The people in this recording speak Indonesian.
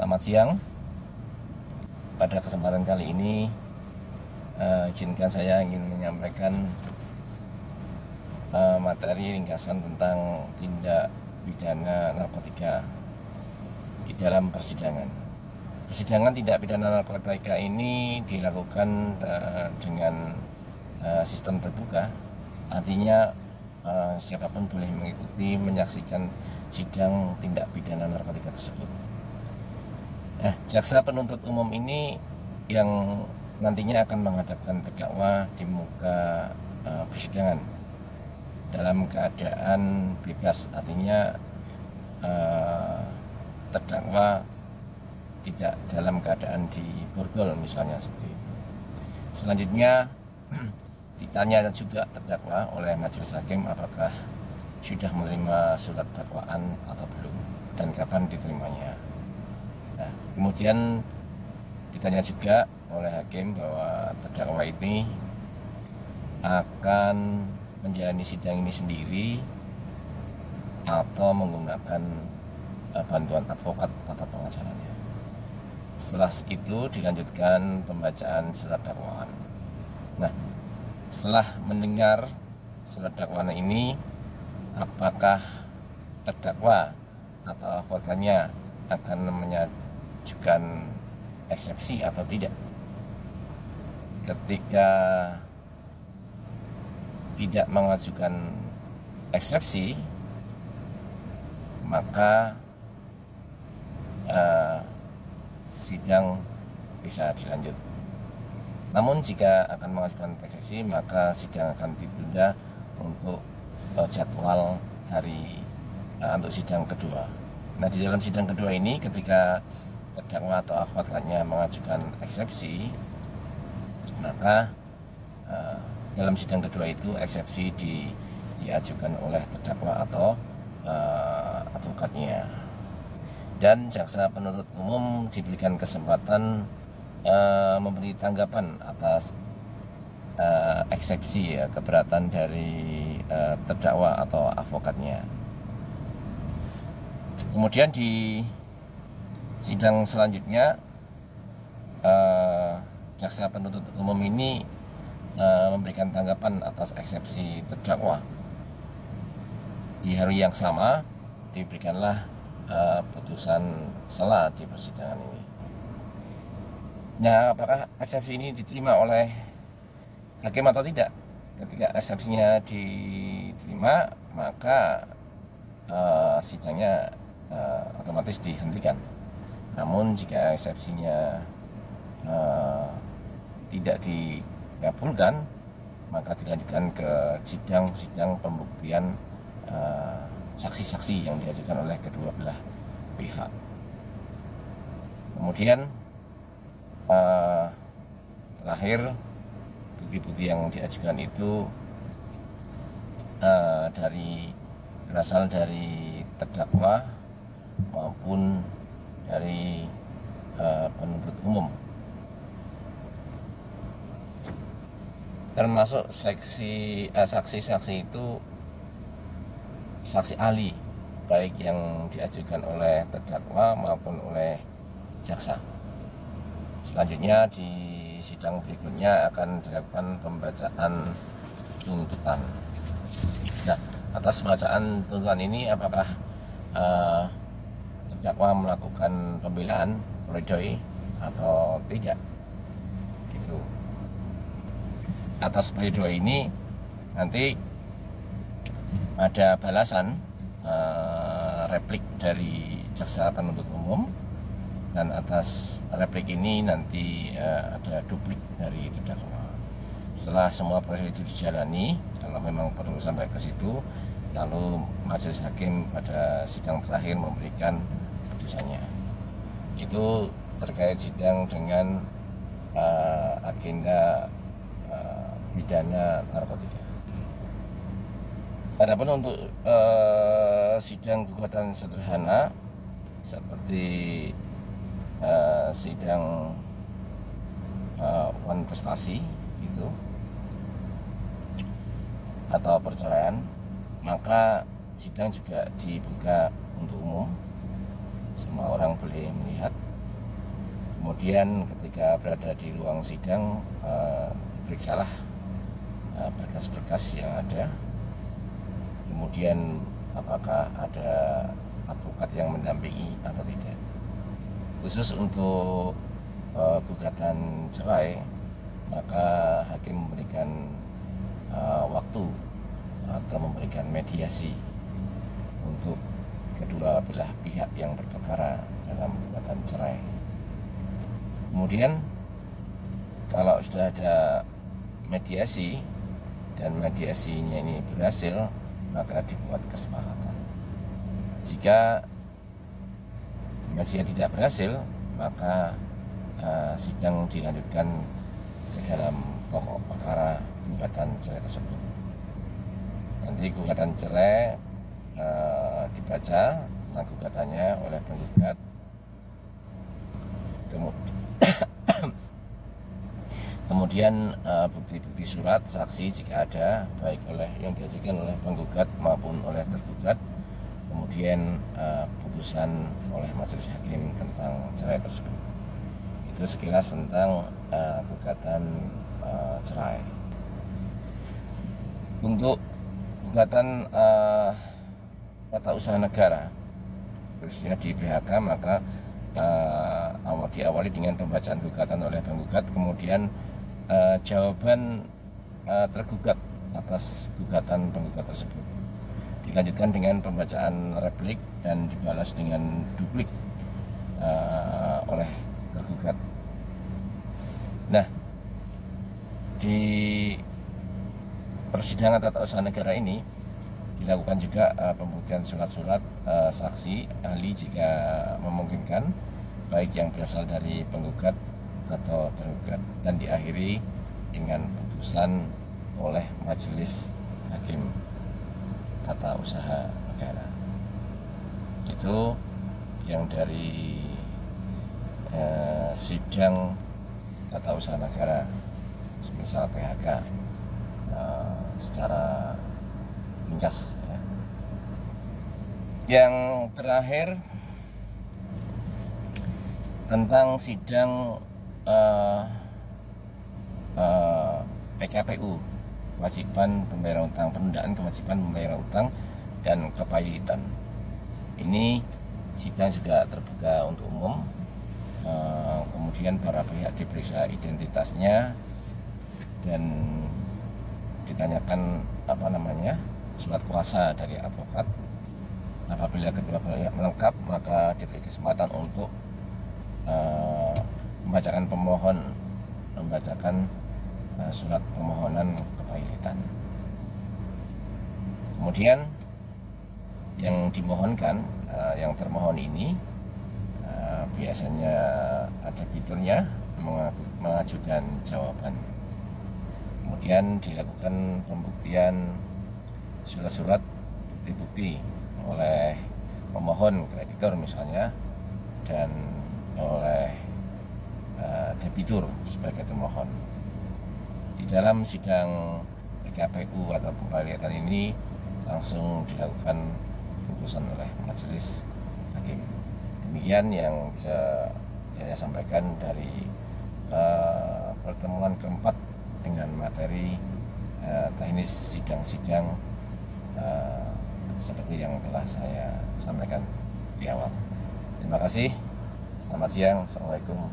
Selamat siang. Pada kesempatan kali ini izinkan saya ingin menyampaikan materi ringkasan tentang tindak pidana narkotika di dalam persidangan. Persidangan tindak pidana narkotika ini dilakukan dengan sistem terbuka, artinya siapapun boleh mengikuti menyaksikan sidang tindak pidana narkotika tersebut. Nah, jaksa penuntut umum ini yang nantinya akan menghadapkan terdakwa di muka persidangan dalam keadaan bebas, artinya terdakwa tidak dalam keadaan diborgol misalnya seperti itu. Selanjutnya ditanya juga terdakwa oleh majelis hakim apakah sudah menerima surat dakwaan atau belum dan kapan diterimanya. Nah, kemudian ditanya juga oleh hakim bahwa terdakwa ini akan menjalani sidang ini sendiri atau menggunakan bantuan advokat atau pengacaranya. Setelah itu dilanjutkan pembacaan surat dakwaan. Nah, setelah mendengar surat dakwaan ini, apakah terdakwa atau advokatnya akan mengajukan eksepsi atau tidak? Ketika tidak mengajukan eksepsi, maka sidang bisa dilanjut. Namun jika akan mengajukan eksepsi, maka sidang akan ditunda untuk jadwal hari untuk sidang kedua. Nah, di dalam sidang kedua ini ketika terdakwa atau advokatnya mengajukan eksepsi, maka dalam sidang kedua itu eksepsi diajukan oleh terdakwa atau advokatnya. Dan jaksa penuntut umum diberikan kesempatan memberi tanggapan atas eksepsi keberatan dari terdakwa atau advokatnya. Kemudian di sidang selanjutnya jaksa penuntut umum ini memberikan tanggapan atas eksepsi terdakwa. Di hari yang sama diberikanlah putusan sela di persidangan ini. Nah, apakah eksepsi ini diterima oleh hakim atau tidak? Ketika eksepsinya diterima, maka sidangnya otomatis dihentikan. Namun jika eksepsinya tidak dikabulkan, maka dilanjutkan ke sidang pembuktian saksi-saksi yang diajukan oleh kedua belah pihak. Kemudian terakhir, bukti-bukti yang diajukan itu berasal dari terdakwa maupun dari penuntut umum, termasuk saksi-saksi itu saksi ahli, baik yang diajukan oleh terdakwa maupun oleh jaksa. Selanjutnya di sidang berikutnya akan dilakukan pembacaan tuntutan. Nah, atas bacaan tuntutan ini apakah terdakwa melakukan pembelaan, pledoi atau tidak? Gitu. Atas pledoi ini nanti ada balasan replik dari jaksa penuntut umum, dan atas replik ini nanti ada duplik dari terdakwa. Setelah semua proses itu dijalani, kalau memang perlu sampai ke situ, lalu majelis hakim pada sidang terakhir memberikan putusannya. Itu terkait sidang dengan agenda pidana narkotika. Adapun untuk sidang gugatan sederhana seperti sidang wan prestasi itu atau perceraian, maka sidang juga dibuka untuk umum, semua orang boleh melihat Kemudian ketika berada di ruang sidang, diperiksalah berkas-berkas yang ada. Kemudian apakah ada advokat yang mendampingi atau tidak. Khusus untuk gugatan cerai, maka hakim memberikan waktu atau memberikan mediasi untuk kedua belah pihak yang berperkara dalam gugatan cerai. Kemudian kalau sudah ada mediasi dan mediasinya ini berhasil, maka dibuat kesepakatan. Jika mediasi tidak berhasil, maka sidang dilanjutkan ke dalam pokok perkara gugatan cerai tersebut. Nanti gugatan cerai dibaca tentang gugatannya oleh penggugat. Kemudian bukti-bukti surat saksi jika ada, baik oleh yang diajukan oleh penggugat maupun oleh tergugat. Kemudian putusan oleh majelis hakim tentang cerai tersebut. Itu sekilas tentang gugatan cerai. Untuk gugatan tata usaha negara, khususnya di PHK, maka diawali dengan pembacaan gugatan oleh penggugat, kemudian jawaban tergugat atas gugatan penggugat tersebut dilanjutkan dengan pembacaan replik dan dibalas dengan duplik oleh tergugat. Nah, di persidangan tata usaha negara ini dilakukan juga pembuktian surat-surat saksi ahli jika memungkinkan, baik yang berasal dari penggugat atau tergugat, dan diakhiri dengan putusan oleh majelis hakim tata usaha negara. Itu yang dari sidang tata usaha negara semisal PHK secara ringkas ya. Yang terakhir tentang sidang PKPU, kewajiban pembayaran utang, penundaan kewajiban pembayaran utang dan kepailitan. Ini sidang juga terbuka untuk umum. Kemudian para pihak diperiksa identitasnya dan ditanyakan surat kuasa dari advokat. Apabila kedua pihak melengkap, maka diberi kesempatan untuk membacakan surat permohonan kepailitan. Kemudian yang dimohonkan, yang termohon ini biasanya ada fiturnya mengajukan jawaban. Kemudian dilakukan pembuktian surat-surat bukti-bukti oleh pemohon kreditor misalnya, dan oleh debitur sebagai termohon. Di dalam sidang PKPU atau kepailitan ini langsung dilakukan putusan oleh majelis hakim. Demikian yang bisa saya sampaikan dari pertemuan keempat dengan materi teknis sidang-sidang seperti yang telah saya sampaikan di awal. Terima kasih. Selamat siang. Assalamualaikum.